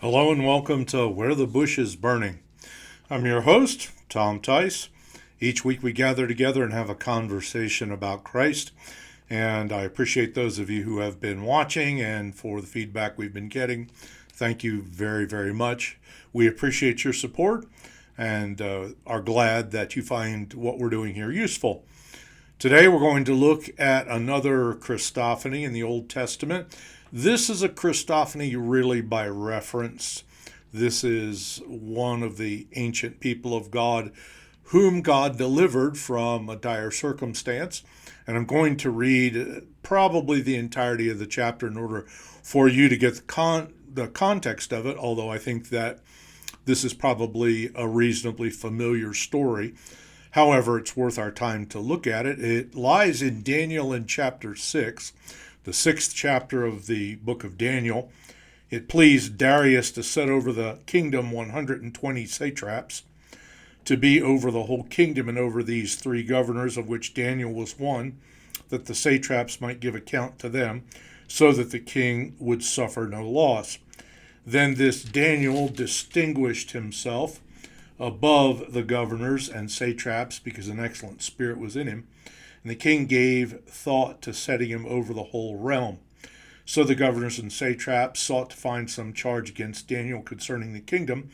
Hello and welcome to Where the Bush is Burning. I'm your host, Tom Tice. Each week we gather together and have a conversation about Christ. And I appreciate those of you who have been watching and for the feedback we've been getting. Thank you very, very much. We appreciate your support and are glad that you find what we're doing here useful. Today we're going to look at another Christophany in the Old Testament. This is a Christophany really by reference. This is one of the ancient people of God whom God delivered from a dire circumstance. And I'm going to read probably the entirety of the chapter in order for you to get the context of it, although I think that this is probably a reasonably familiar story. However, it's worth our time to look at it. It lies in Daniel in chapter 6, the sixth chapter of the book of Daniel. It pleased Darius to set over the kingdom 120 satraps, to be over the whole kingdom and over these three governors, of which Daniel was one, that the satraps might give account to them, so that the king would suffer no loss. Then this Daniel distinguished himself above the governors and satraps because an excellent spirit was in him. And the king gave thought to setting him over the whole realm. So the governors and satraps sought to find some charge against Daniel concerning the kingdom,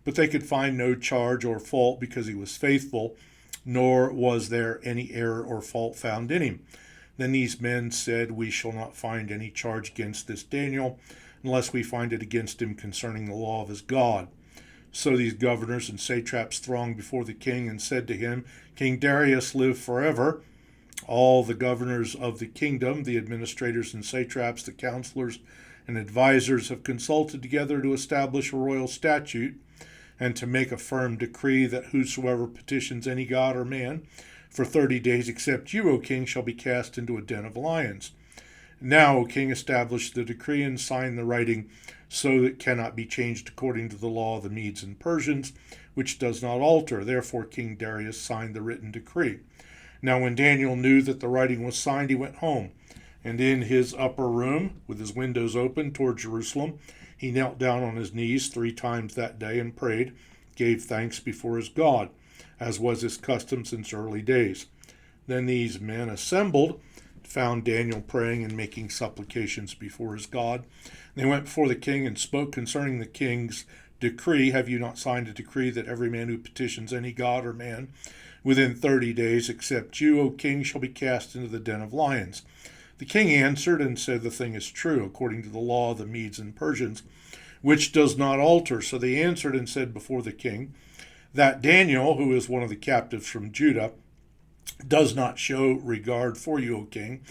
but they could find no charge or fault because he was faithful, nor was there any error or fault found in him. Then these men said, "We shall not find any charge against this Daniel, unless we find it against him concerning the law of his God." So these governors and satraps thronged before the king and said to him, "King Darius, live forever." All the governors of the kingdom, the administrators and satraps, the counselors and advisers have consulted together to establish a royal statute and to make a firm decree that whosoever petitions any god or man for 30 days except you, O king, shall be cast into a den of lions. Now, O king, establish the decree and sign the writing so that it cannot be changed according to the law of the Medes and Persians, which does not alter. Therefore King Darius signed the written decree. Now when Daniel knew that the writing was signed, he went home, and in his upper room, with his windows open toward Jerusalem, he knelt down on his knees 3 times that day and prayed, gave thanks before his God, as was his custom since early days. Then these men assembled, found Daniel praying and making supplications before his God. They went before the king and spoke concerning the king's decree. Have you not signed a decree that every man who petitions any god or man within 30 days except you, O king, shall be cast into the den of lions? The king answered and said, the thing is true, according to the law of the Medes and Persians, which does not alter. So they answered and said before the king, that Daniel, who is one of the captives from Judah, does not show regard for you, O king,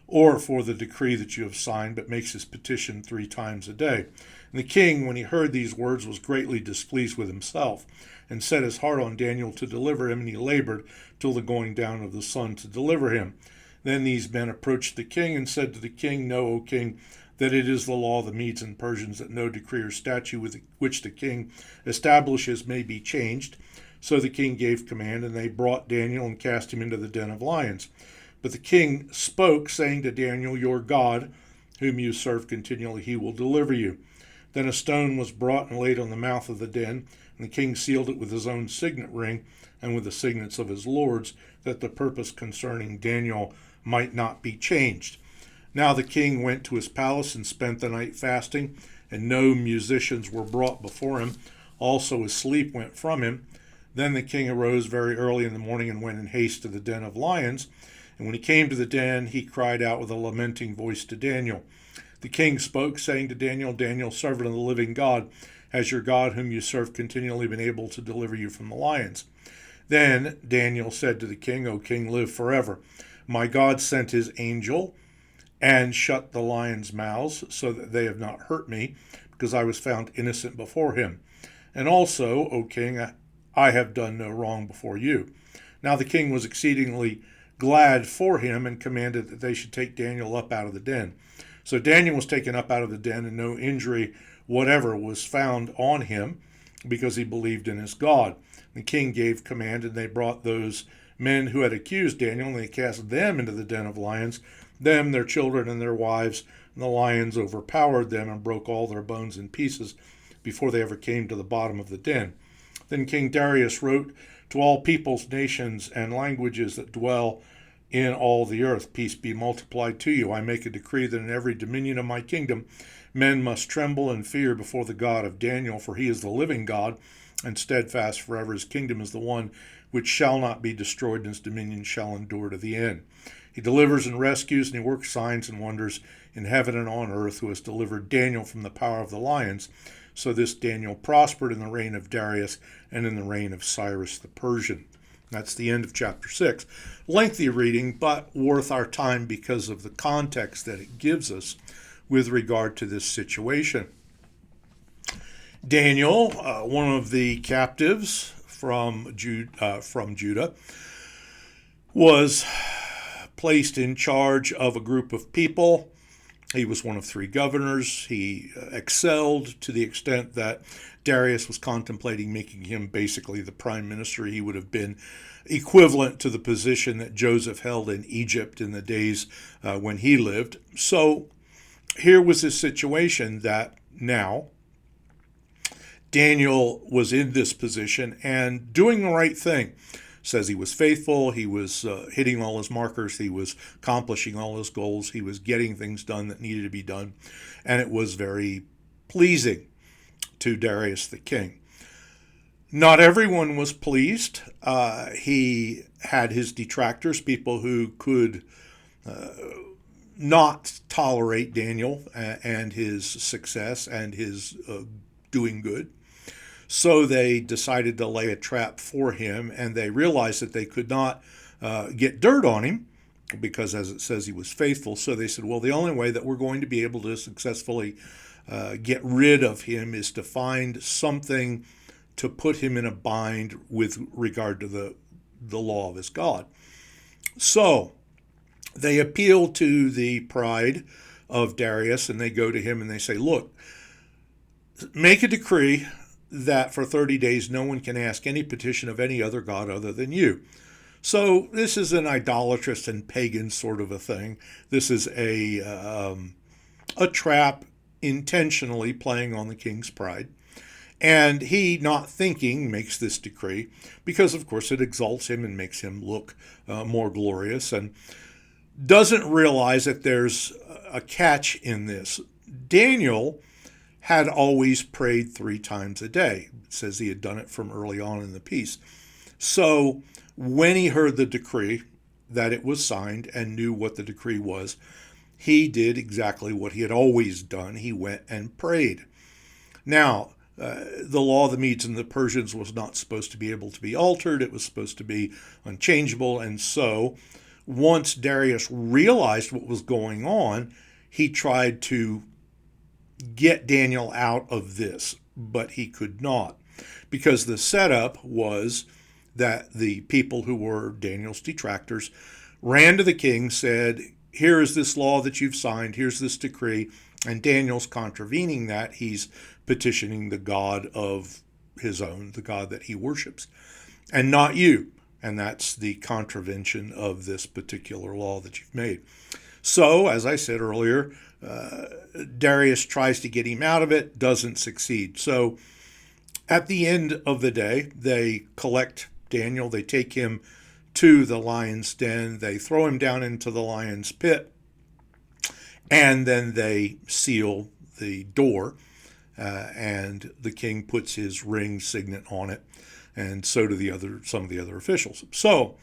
or for the decree that you have signed, but makes his petition 3 times a day. And the king, when he heard these words, was greatly displeased with himself, and set his heart on Daniel to deliver him, and he labored till the going down of the sun to deliver him. Then these men approached the king and said to the king, Know, O king, that it is the law of the Medes and Persians that no decree or statute with which the king establishes may be changed. So the king gave command, and they brought Daniel and cast him into the den of lions. But the king spoke, saying to Daniel, Your God, whom you serve continually, he will deliver you. Then a stone was brought and laid on the mouth of the den, and the king sealed it with his own signet ring and with the signets of his lords, that the purpose concerning Daniel might not be changed. Now the king went to his palace and spent the night fasting, and no musicians were brought before him. Also his sleep went from him. Then the king arose very early in the morning and went in haste to the den of lions. And when he came to the den, he cried out with a lamenting voice to Daniel. The king spoke, saying to Daniel, Daniel, servant of the living God, has your God, whom you serve continually, been able to deliver you from the lions? Then Daniel said to the king, O king, live forever. My God sent his angel and shut the lions' mouths, so that they have not hurt me, because I was found innocent before him. And also, O king, I have done no wrong before you. Now the king was exceedingly glad for him and commanded that they should take Daniel up out of the den. So Daniel was taken up out of the den, and no injury whatever was found on him, because he believed in his God. The king gave command, and they brought those men who had accused Daniel, and they cast them into the den of lions, them, their children, and their wives. And the lions overpowered them and broke all their bones in pieces, before they ever came to the bottom of the den. Then King Darius wrote to all peoples, nations, and languages that dwell in all the earth, peace be multiplied to you. I make a decree that in every dominion of my kingdom men must tremble and fear before the God of Daniel, for he is the living God and steadfast forever. His kingdom is the one which shall not be destroyed, and his dominion shall endure to the end. He delivers and rescues, and he works signs and wonders in heaven and on earth, who has delivered Daniel from the power of the lions. So this Daniel prospered in the reign of Darius and in the reign of Cyrus the Persian. That's the end of chapter 6. Lengthy reading, but worth our time because of the context that it gives us with regard to this situation. Daniel, one of the captives from Judah, was placed in charge of a group of people. He was one of 3 governors. He excelled to the extent that Darius was contemplating making him basically the prime minister. He would have been equivalent to the position that Joseph held in Egypt in the days when he lived. So here was this situation that now Daniel was in this position and doing the right thing. Says he was faithful, he was hitting all his markers, he was accomplishing all his goals, he was getting things done that needed to be done, and it was very pleasing to Darius the king. Not everyone was pleased. He had his detractors, people who could not tolerate Daniel and his success and his doing good. So they decided to lay a trap for him, and they realized that they could not get dirt on him because, as it says, he was faithful. So they said, well, the only way that we're going to be able to successfully get rid of him is to find something to put him in a bind with regard to the law of his God. So they appeal to the pride of Darius, and they go to him and they say, look, make a decree that for 30 days no one can ask any petition of any other god other than you. So this is an idolatrous and pagan sort of a thing. This is a trap intentionally playing on the king's pride. And he, not thinking, makes this decree because, of course, it exalts him and makes him look more glorious, and doesn't realize that there's a catch in this. Daniel had always prayed 3 times a day. It says he had done it from early on in the piece. So when he heard the decree, that it was signed, and knew what the decree was, he did exactly what he had always done. He went and prayed. Now, the law of the Medes and the Persians was not supposed to be able to be altered. It was supposed to be unchangeable. And so once Darius realized what was going on, he tried to get Daniel out of this, but he could not, because the setup was that the people who were Daniel's detractors ran to the king, said, here is this law that you've signed, here's this decree, and Daniel's contravening that. He's petitioning the God of his own, the God that he worships, and not you. And that's the contravention of this particular law that you've made. So, as I said earlier, Darius tries to get him out of it, doesn't succeed. So at the end of the day, they collect Daniel, they take him to the lion's den, they throw him down into the lion's pit, and then they seal the door, and the king puts his ring signet on it, and so do some of the other officials. So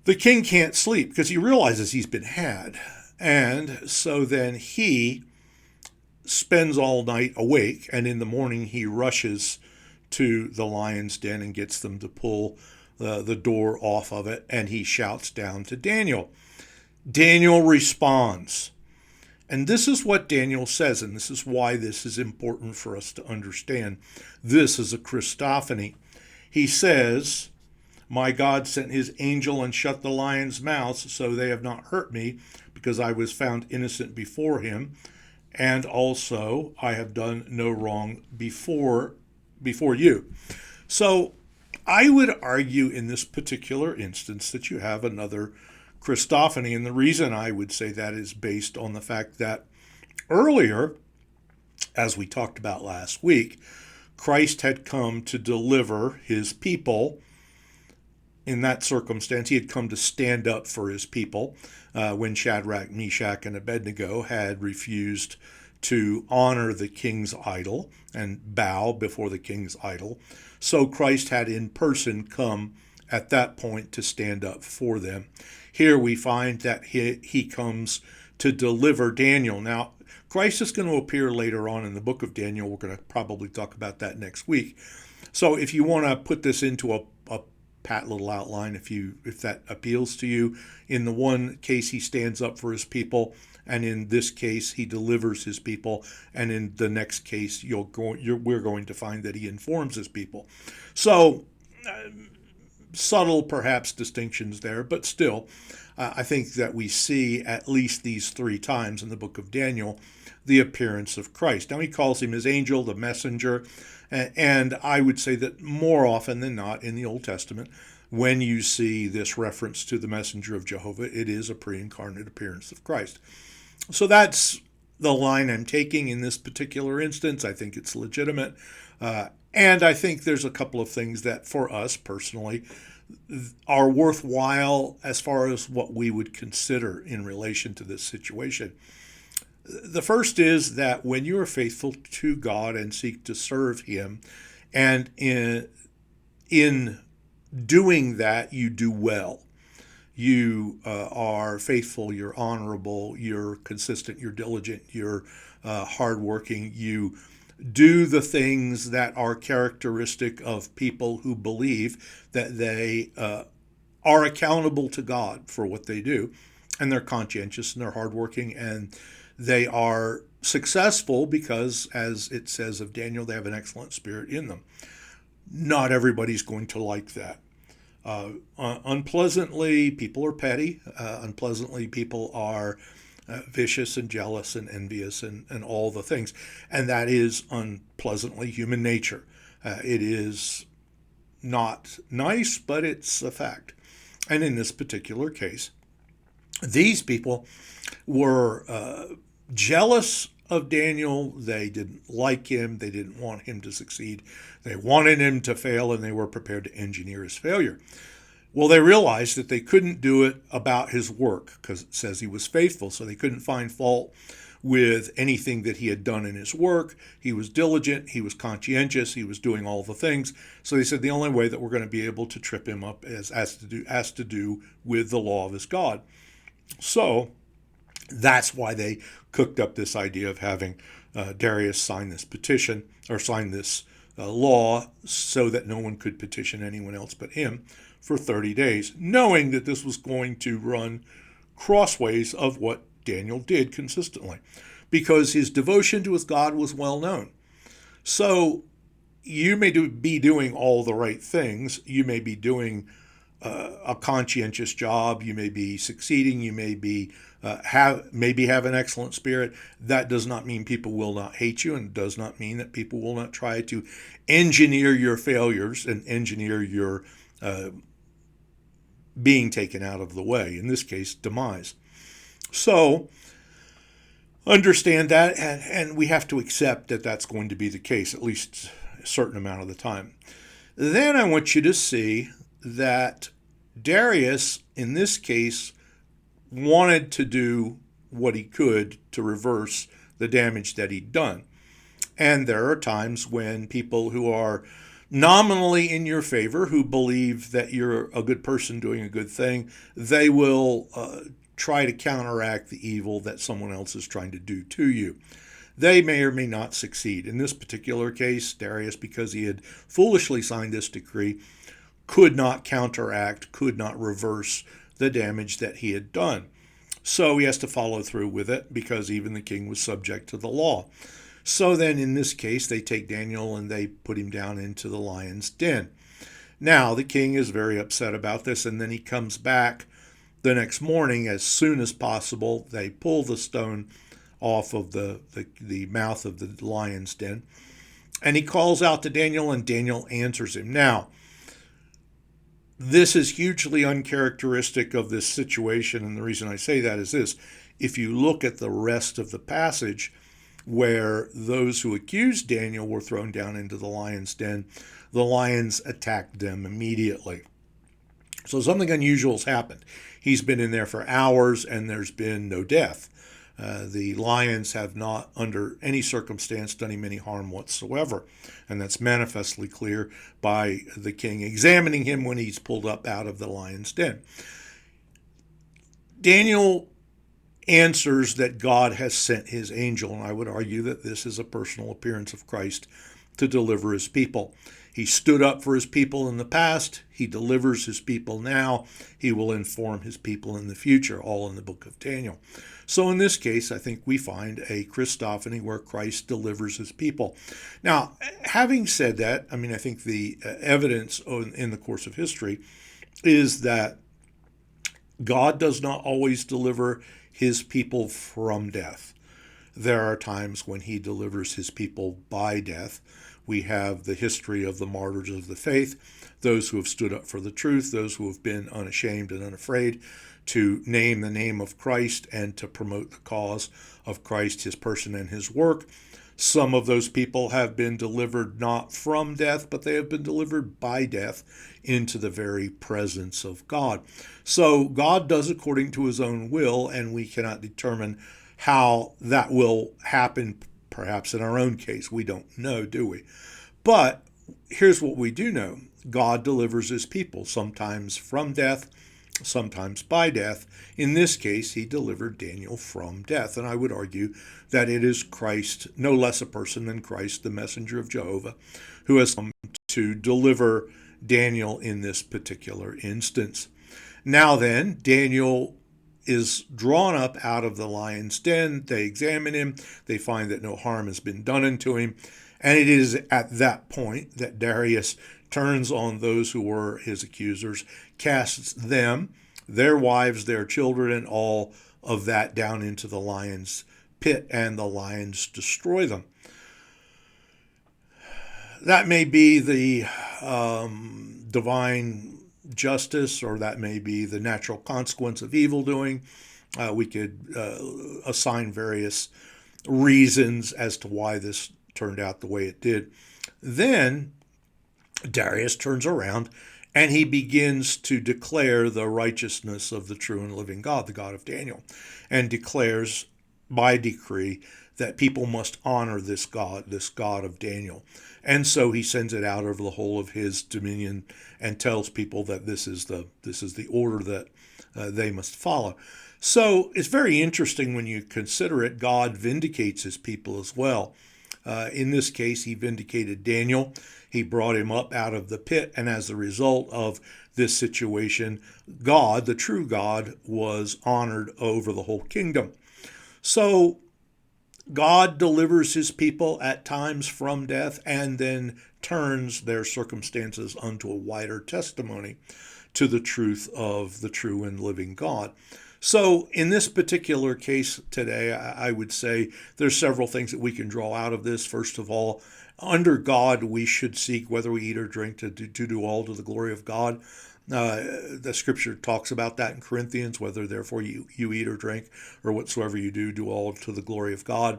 the king can't sleep because he realizes he's been had. And so then he spends all night awake, and in the morning he rushes to the lion's den and gets them to pull the door off of it, and he shouts down to Daniel. Daniel responds. And this is what Daniel says, and this is why this is important for us to understand. This is a Christophany. He says, my God sent his angel and shut the lions' mouths, so they have not hurt me, because I was found innocent before him, and also I have done no wrong before you. So I would argue in this particular instance that you have another Christophany, and the reason I would say that is based on the fact that earlier As we talked about last week, Christ had come to deliver his people. In that circumstance, he had come to stand up for his people when Shadrach, Meshach, and Abednego had refused to honor the king's idol and bow before the king's idol. So Christ had in person come at that point to stand up for them. Here we find that he comes to deliver Daniel. Now, Christ is going to appear later on in the book of Daniel. We're going to probably talk about that next week. So if you want to put this into a pat little outline, if that appeals to you, in the one case he stands up for his people, and in this case he delivers his people, and in the next case we're going to find that he informs his people. So subtle perhaps distinctions there, but still I think that we see at least these three times in the book of Daniel the appearance of Christ. Now he calls him his angel, the messenger, and I would say that more often than not in the Old Testament, when you see this reference to the messenger of Jehovah, it is a pre-incarnate appearance of Christ. So that's the line I'm taking in this particular instance. I think it's legitimate. And I think there's a couple of things that for us personally are worthwhile as far as what we would consider in relation to this situation. The first is that when you are faithful to God and seek to serve him, and in doing that, you do well. You are faithful, you're honorable, you're consistent, you're diligent, you're hardworking. You do the things that are characteristic of people who believe that they are accountable to God for what they do, and they're conscientious and they're hardworking, and they are successful because, as it says of Daniel, they have an excellent spirit in them. Not everybody's going to like that. Unpleasantly, people are petty. Unpleasantly, people are vicious and jealous and envious and all the things. And that is unpleasantly human nature. It is not nice, but it's a fact. And in this particular case, these people were jealous of Daniel. They didn't like him. They didn't want him to succeed. They wanted him to fail, and they were prepared to engineer his failure. Well, they realized that they couldn't do it about his work because it says he was faithful, so they couldn't find fault with anything that he had done in his work. He was diligent, he was conscientious, he was doing all the things. So they said the only way that we're going to be able to trip him up has to do with the law of his God. So that's why they cooked up this idea of having Darius sign this petition, or sign this law, so that no one could petition anyone else but him for 30 days, knowing that this was going to run crossways of what Daniel did consistently, because his devotion to his God was well known. So you may be doing all the right things. You may be doing a conscientious job. You may be succeeding. You may be have an excellent spirit. That does not mean people will not hate you, and does not mean that people will not try to engineer your failures and engineer your being taken out of the way. In this case, demise. So understand that, and we have to accept that that's going to be the case, at least a certain amount of the time. Then I want you to see that Darius, in this case, wanted to do what he could to reverse the damage that he'd done. And there are times when people who are nominally in your favor, who believe that you're a good person doing a good thing, they will try to counteract the evil that someone else is trying to do to you. They may or may not succeed. In this particular case, Darius, because he had foolishly signed this decree, could not counteract, could not reverse the damage that he had done. So he has to follow through with it, because even the king was subject to the law. So then in this case, they take Daniel and they put him down into the lion's den. Now, the king is very upset about this, and then he comes back the next morning as soon as possible. They pull the stone off of the mouth of the lion's den, and he calls out to Daniel, and Daniel answers him. Now, this is hugely uncharacteristic of this situation, and the reason I say that is this. If you look at the rest of the passage, where those who accused Daniel were thrown down into the lion's den. The lions attacked them immediately. So something unusual has happened. He's been in there for hours and there's been no death. The lions have not, under any circumstance, done him any harm whatsoever. And that's manifestly clear by the king examining him when he's pulled up out of the lion's den. Daniel answers that God has sent his angel, and I would argue that this is a personal appearance of Christ to deliver his people. He stood up for his people in the past. He delivers his people now. He will inform his people in the future, all in the book of Daniel. So in this case, I think we find a Christophany where Christ delivers his people. Now, having said that, I think the evidence in the course of history is that God does not always deliver his people from death. There are times when he delivers his people by death. We have the history of the martyrs of the faith, those who have stood up for the truth, those who have been unashamed and unafraid to name the name of Christ and to promote the cause of Christ, his person and his work. Some of those people have been delivered not from death, but they have been delivered by death into the very presence of God. So God does according to his own will, and we cannot determine how that will happen, perhaps in our own case. We don't know, do we? But here's what we do know. God delivers his people, sometimes from death, sometimes by death. In this case, he delivered Daniel from death. And I would argue that it is Christ, no less a person than Christ, the messenger of Jehovah, who has come to deliver Daniel in this particular instance. Now then, Daniel is drawn up out of the lion's den. They examine him. They find that no harm has been done unto him. And it is at that point that Darius turns on those who were his accusers, casts them, their wives, their children, and all of that down into the lion's pit, and the lions destroy them. That may be the divine justice, or that may be the natural consequence of evil doing. We could assign various reasons as to why this turned out the way it did. Then Darius turns around and he begins to declare the righteousness of the true and living God, the God of Daniel, and declares by decree that people must honor this God of Daniel. And so he sends it out over the whole of his dominion and tells people that this is the order that they must follow. So it's very interesting when you consider it. God vindicates his people as well. In this case, he vindicated Daniel. He brought him up out of the pit, and as a result of this situation, God, the true God, was honored over the whole kingdom. So God delivers his people at times from death and then turns their circumstances unto a wider testimony to the truth of the true and living God. So in this particular case today, I would say there's several things that we can draw out of this. First of all, under God, we should seek, whether we eat or drink, to do all to the glory of God. The scripture talks about that in Corinthians, whether therefore you eat or drink or whatsoever you do all to the glory of God.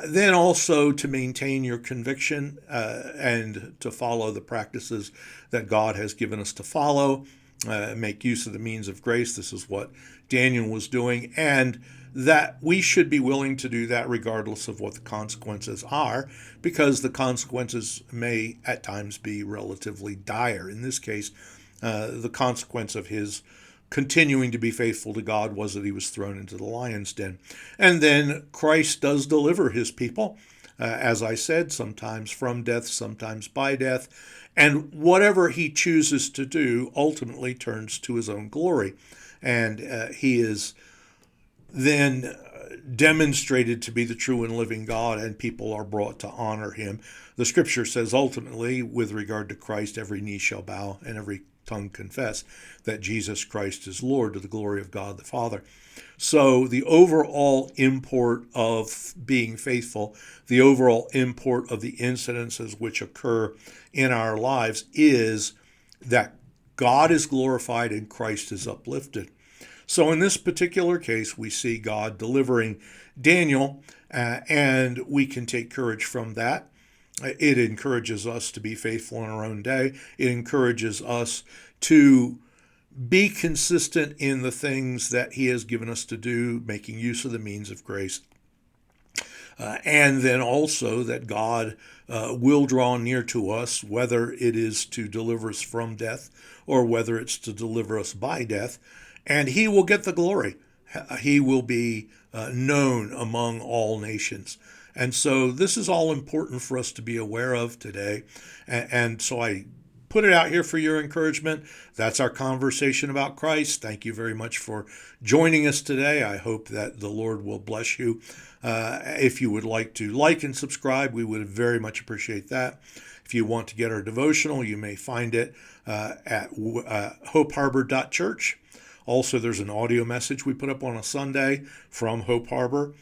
Then also to maintain your conviction and to follow the practices that God has given us to follow. Make use of the means of grace. This is what Daniel was doing, and that we should be willing to do that regardless of what the consequences are, because the consequences may at times be relatively dire. In this case, the consequence of his continuing to be faithful to God was that he was thrown into the lion's den. And then Christ does deliver his people, as I said, sometimes from death, sometimes by death. And whatever he chooses to do ultimately turns to his own glory. And he is then demonstrated to be the true and living God, and people are brought to honor him. The scripture says ultimately, with regard to Christ, every knee shall bow and every tongue confess that Jesus Christ is Lord, to the glory of God the Father. So the overall import of being faithful, the overall import of the incidences which occur in our lives is that God is glorified and Christ is uplifted. So in this particular case, we see God delivering Daniel, and we can take courage from that. It encourages us to be faithful in our own day. It encourages us to be consistent in the things that He has given us to do, making use of the means of grace. And then also that God will draw near to us, whether it is to deliver us from death or whether it's to deliver us by death, and He will get the glory. He will be known among all nations. And so this is all important for us to be aware of today. And so I put it out here for your encouragement. That's our conversation about Christ. Thank you very much for joining us today. I hope that the Lord will bless you. If you would like to like and subscribe, we would very much appreciate that. If you want to get our devotional, you may find it at hopeharbor.church. Also, there's an audio message we put up on a Sunday from Hope Harbor.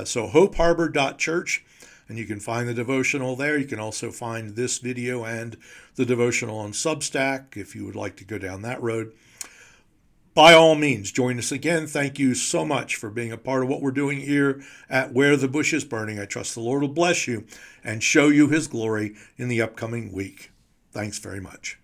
So hopeharbor.church, and you can find the devotional there. You can also find this video and the devotional on Substack if you would like to go down that road. By all means, join us again. Thank you so much for being a part of what we're doing here at Where the Bush is Burning. I trust the Lord will bless you and show you His glory in the upcoming week. Thanks very much.